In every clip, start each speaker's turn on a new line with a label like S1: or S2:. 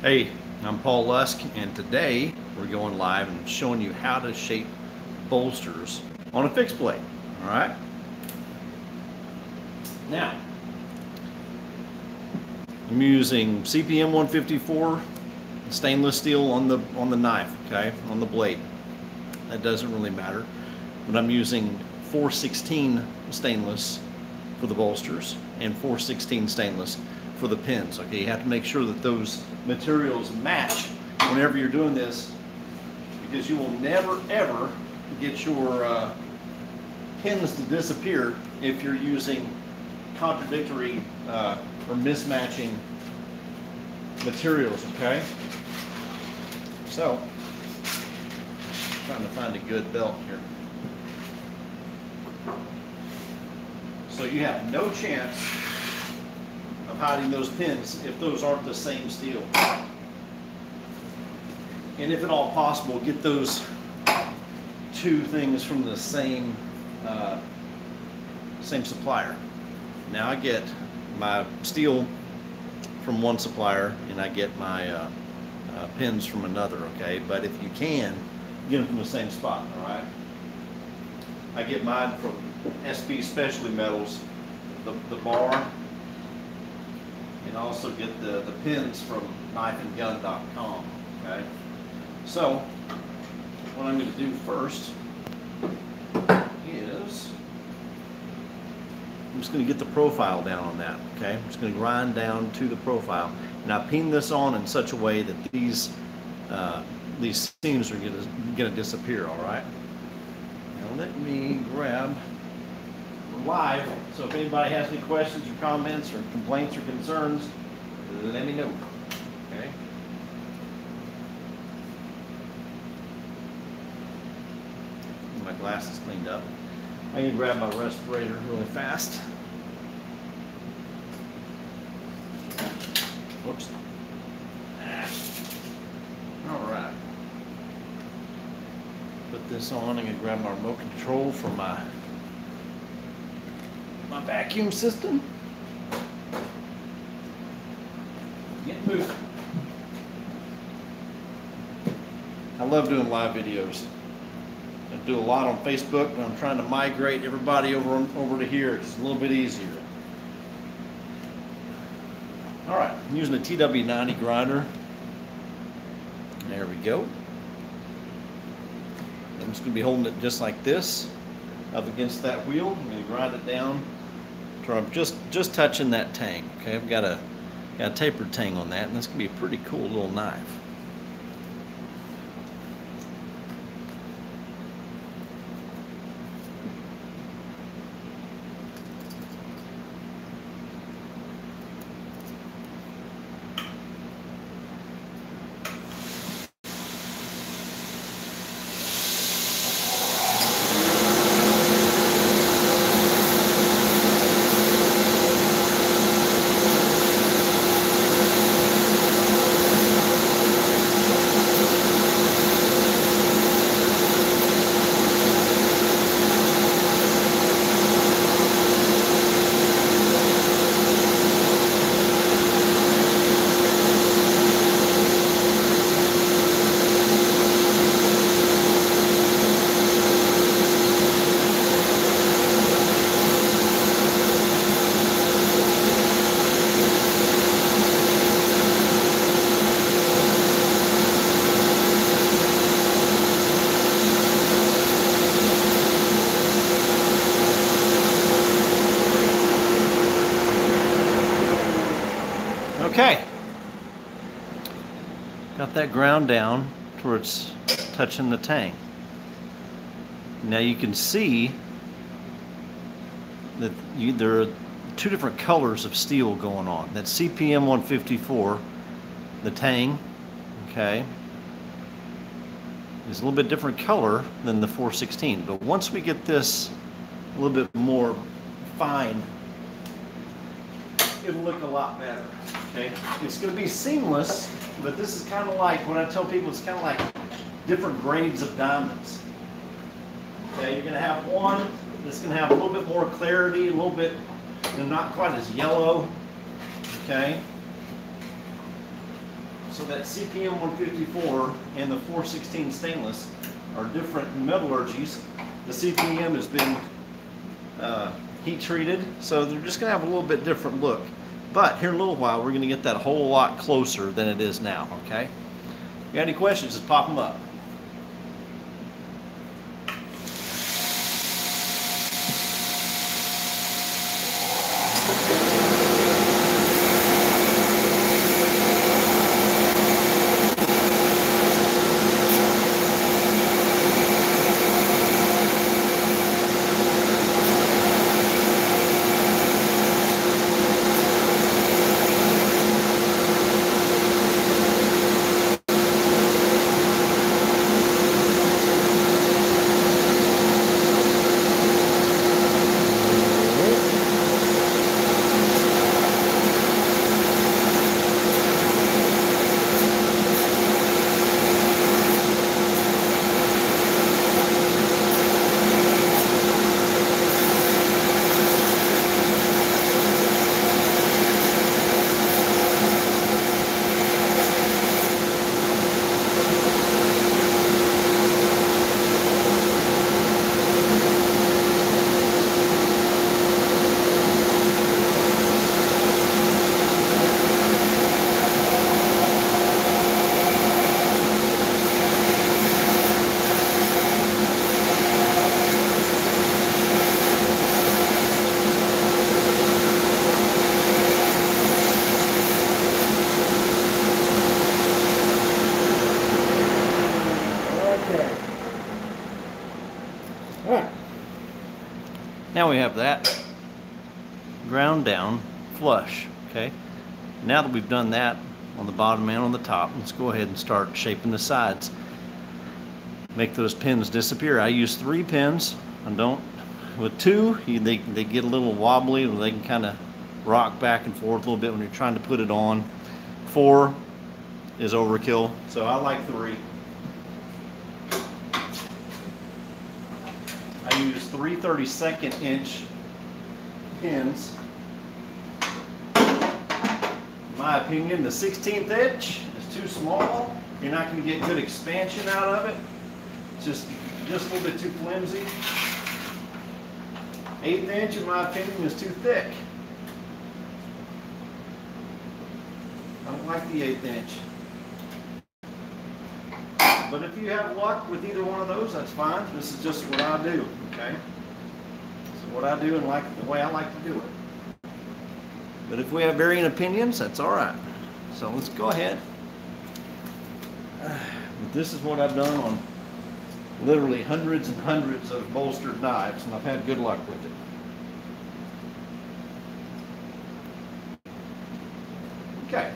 S1: Hey, I'm Paul Lusk, and today we're going live and showing you how to shape bolsters on a fixed blade. All right. Now, I'm using CPM 154 stainless steel on the knife, okay, on the blade. That doesn't really matter, but I'm using 416 stainless for the bolsters and 416 stainless for the pins. Okay, you have to make sure that those materials match whenever you're doing this, because you will never ever get your pins to disappear if you're using contradictory or mismatching materials. Okay, so trying to find a good belt here. So you have no chance of hiding those pins if those aren't the same steel. And if at all possible, get those two things from the same supplier. Now I get my steel from one supplier and I get my pins from another, okay? But if you can, get them from the same spot, all right? I get mine from SP Specialty Metals, the bar, and also get the pins from knifeandgun.com, okay? So, what I'm going to do first is, I'm just going to get the profile down on that, okay? I'm just going to grind down to the profile, and I pin this on in such a way that these seams are going to disappear, all right? Now let me grab live, so if anybody has any questions or comments or complaints or concerns, let me know, okay? Get my glasses cleaned up. I can grab my respirator really fast. Whoops. All right. Put this on. I'm going to grab my remote control for my vacuum system. Get moving. I love doing live videos. I do a lot on Facebook, but I'm trying to migrate everybody over to here. It's a little bit easier. All right, I'm using a TW90 grinder. There we go. I'm just going to be holding it just like this, up against that wheel. I'm going to grind it down to I'm just touching that tang. Okay, I've got a tapered tang on that, and that's going to be a pretty cool little knife. Okay, got that ground down towards touching the tang. Now you can see that there are two different colors of steel going on. That's CPM 154, the tang, okay, is a little bit different color than the 416. But once we get this a little bit more fine, it'll look a lot better. Okay, it's going to be seamless, but this is kind of like, when I tell people, it's kind of like different grades of diamonds. Okay, you're going to have one that's going to have a little bit more clarity, a little bit, not quite as yellow. Okay, So that CPM 154 and the 416 stainless are different metallurgies. The CPM has been heat treated, so they're just going to have a little bit different look. But here in a little while, we're going to get that a whole lot closer than it is now, okay? If you got any questions, just pop them up. Now we have that ground down flush, okay? Now that we've done that on the bottom and on the top, let's go ahead and start shaping the sides. Make those pins disappear. I use 3 pins. I don't, with 2, they get a little wobbly, or they can kind of rock back and forth a little bit when you're trying to put it on. 4 is overkill, so I like 3. I use 3 32nd inch pins. In my opinion, the 16th inch is too small. You're not going to get good expansion out of it. It's just a little bit too flimsy. 1/8 inch, in my opinion, is too thick. I don't like the 1/8 inch. But if you have luck with either one of those, that's fine. This is just what I do, okay? This is what I do and like the way I like to do it. But if we have varying opinions, that's all right. So let's go ahead. This is what I've done on literally hundreds and hundreds of bolstered knives, and I've had good luck with it. Okay.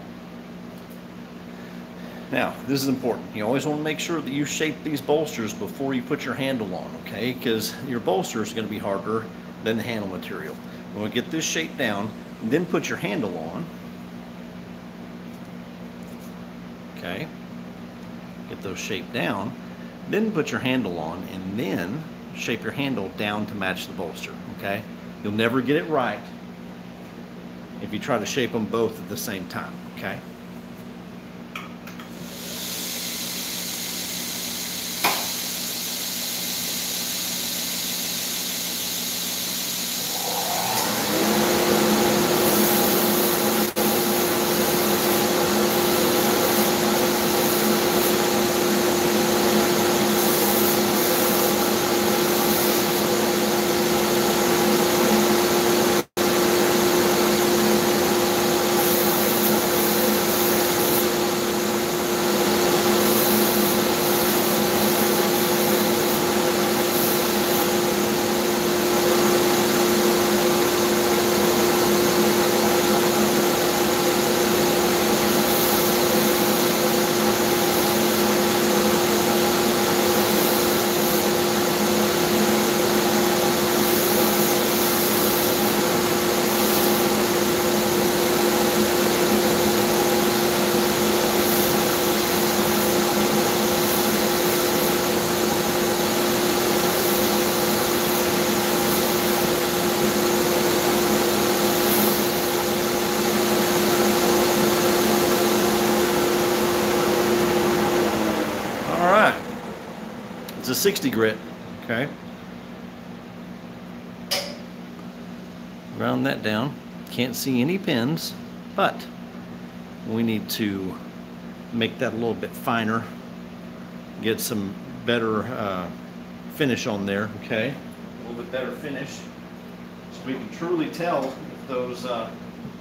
S1: Now, this is important. You always want to make sure that you shape these bolsters before you put your handle on, okay? Because your bolster is going to be harder than the handle material. You want to get this shape down, and then put your handle on. Okay? Get those shaped down, then put your handle on, and then shape your handle down to match the bolster, okay? You'll never get it right if you try to shape them both at the same time, okay? It's a 60 grit, okay? Round that down. Can't see any pins, but we need to make that a little bit finer, get some better finish on there, okay? A little bit better finish, so we can truly tell if those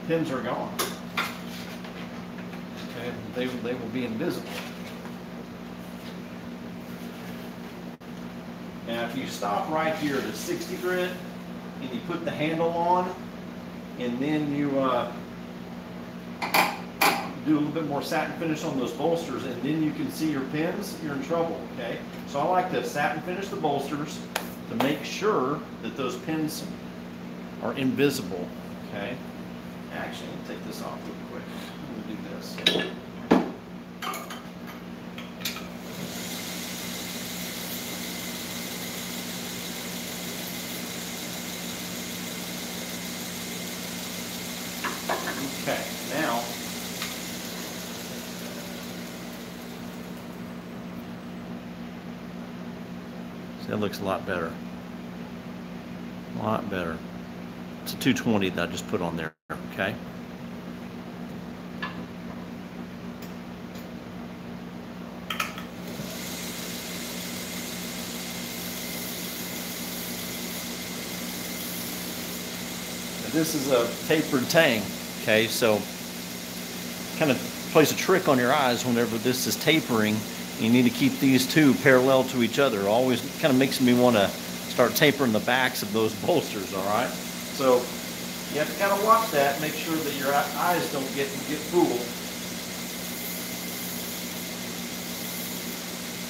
S1: pins are gone. Okay, they will be invisible. Now if you stop right here at a 60 grit and you put the handle on, and then you do a little bit more satin finish on those bolsters, and then you can see your pins, you're in trouble, okay? So I like to satin finish the bolsters to make sure that those pins are invisible, okay? Actually, let me take this off real quick. I'm gonna do this. Okay, now see, that looks a lot better. A lot better. It's a 220 that I just put on there, okay? This is a tapered tang, okay? So kind of plays a trick on your eyes whenever this is tapering. You need to keep these two parallel to each other. Always kind of makes me want to start tapering the backs of those bolsters, all right? So you have to kind of watch that, make sure that your eyes don't get fooled.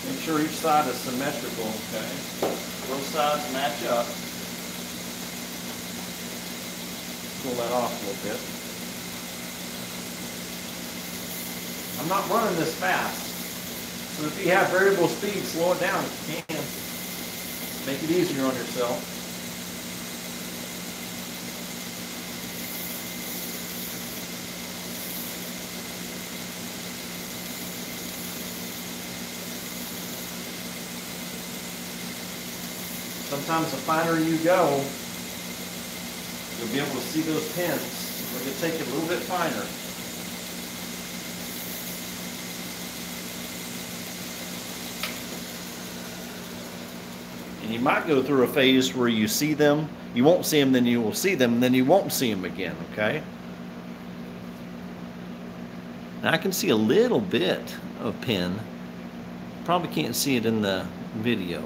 S1: Make sure each side is symmetrical, okay? Both sides match up. Pull that off a little bit. I'm not running this fast. So if you have variable speed, slow it down if you can. Make it easier on yourself. Sometimes the finer you go, you'll be able to see those pins. We're going to take it a little bit finer. And you might go through a phase where you see them, you won't see them, then you will see them, and then you won't see them again, okay? Now I can see a little bit of pin. Probably can't see it in the video.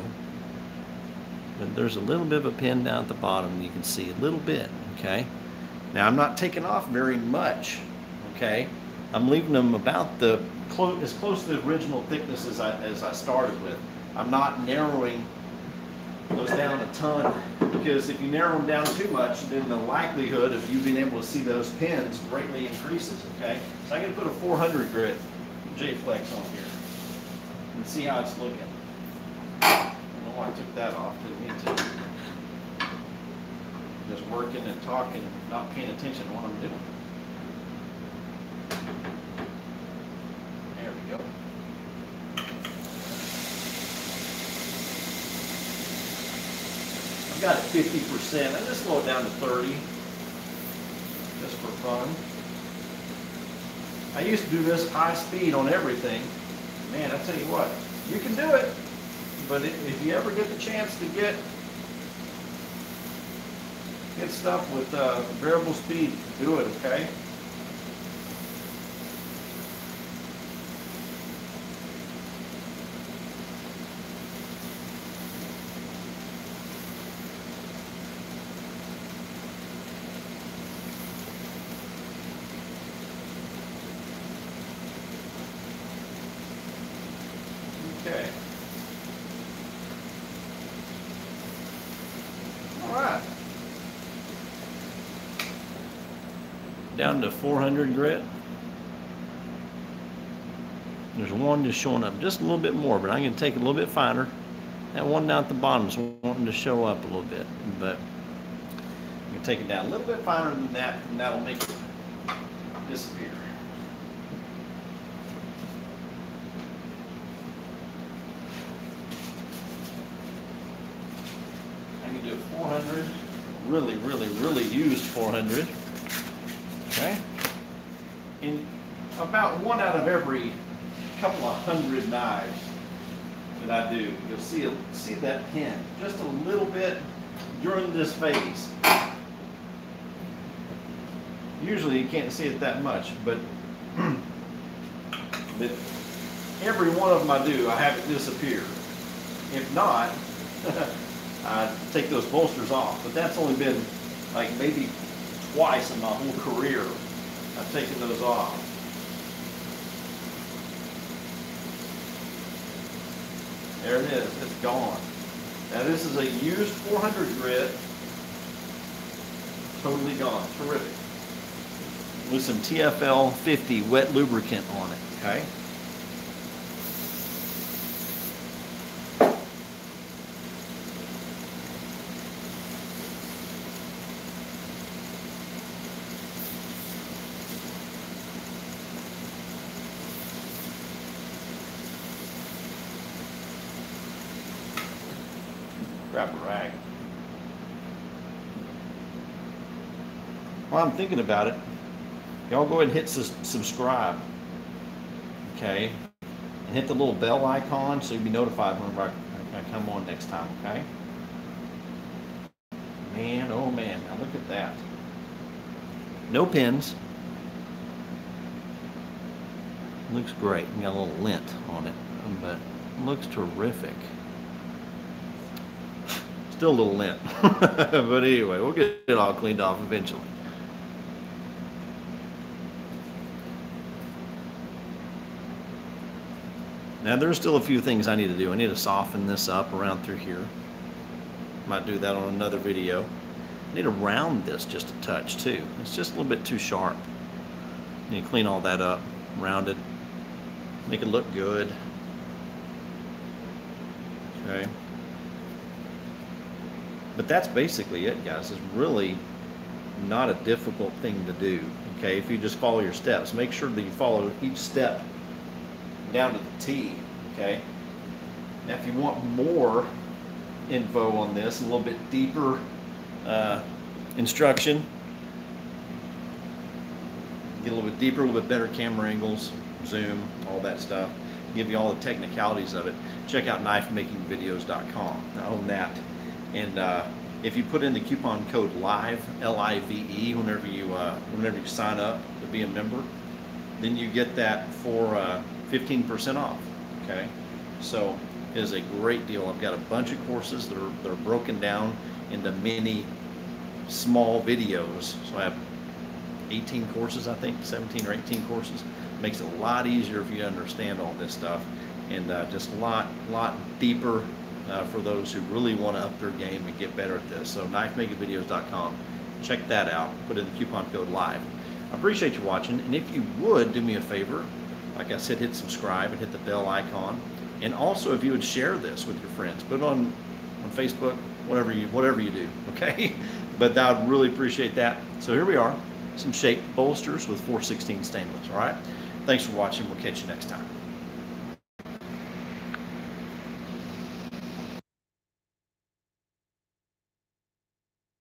S1: But there's a little bit of a pin down at the bottom. You can see a little bit, okay? Now I'm not taking off very much, okay? I'm leaving them about as close to the original thickness as I started with. I'm not narrowing those down a ton, because if you narrow them down too much, then the likelihood of you being able to see those pins greatly increases, okay? So I'm going to put a 400 grit J-Flex on here and see how it's looking. I don't know why I took that off, didn't mean to. Just working and talking, not paying attention to what I'm doing. There we go. I've got it 50%. I just slow it down to 30, just for fun. I used to do this high speed on everything. Man, I tell you what, you can do it, but if you ever get the chance to get stuff with variable speed, do it, okay? Okay. All right. Down to 400 grit. There's one just showing up just a little bit more, but I'm going to take it a little bit finer. That one down at the bottom is wanting to show up a little bit, but I'm going to take it down a little bit finer than that, and that'll make it disappear. 400, really used 400. Okay, and about one out of every couple of hundred knives that I do, you'll see that pin just a little bit during this phase. Usually you can't see it that much, but every one of them I do, I have it disappear. If not, I take those bolsters off. But that's only been like maybe twice in my whole career I've taken those off. There it is, it's gone. Now this is a used 400 grit, totally gone, terrific. With some TFL 50 wet lubricant on it, okay? Grab a rag. While I'm thinking about it, y'all go ahead and hit subscribe, okay? And hit the little bell icon so you'll be notified whenever I come on next time, okay? Man, oh man, now look at that. No pins. Looks great. We got a little lint on it, but looks terrific. Still a little lint, but anyway, we'll get it all cleaned off eventually. Now there's still a few things I need to do. I need to soften this up around through here. Might do that on another video. I need to round this just a touch too. It's just a little bit too sharp. Need to clean all that up, round it, make it look good. Okay. But that's basically it, guys. It's really not a difficult thing to do, okay? If you just follow your steps, make sure that you follow each step down to the T, okay? Now, if you want more info on this, a little bit deeper instruction, get a little bit deeper, a little bit better camera angles, zoom, all that stuff, give you all the technicalities of it, check out knifemakingvideos.com. I own that. And if you put in the coupon code LIVE, L-I-V-E, whenever you sign up to be a member, then you get that for 15% off, okay? So it is a great deal. I've got a bunch of courses that are broken down into many small videos. So I have 18 courses, I think, 17 or 18 courses. Makes it a lot easier if you understand all this stuff, and just a lot deeper for those who really want to up their game and get better at this. So knifemakingvideos.com, check that out. Put in the coupon code LIVE. I appreciate you watching, and if you would do me a favor, like I said, hit subscribe and hit the bell icon, and also if you would share this with your friends, put it on Facebook, whatever you do, okay? But I would really appreciate that. So here we are, some shaped bolsters with 416 stainless. All right, thanks for watching. We'll catch you next time.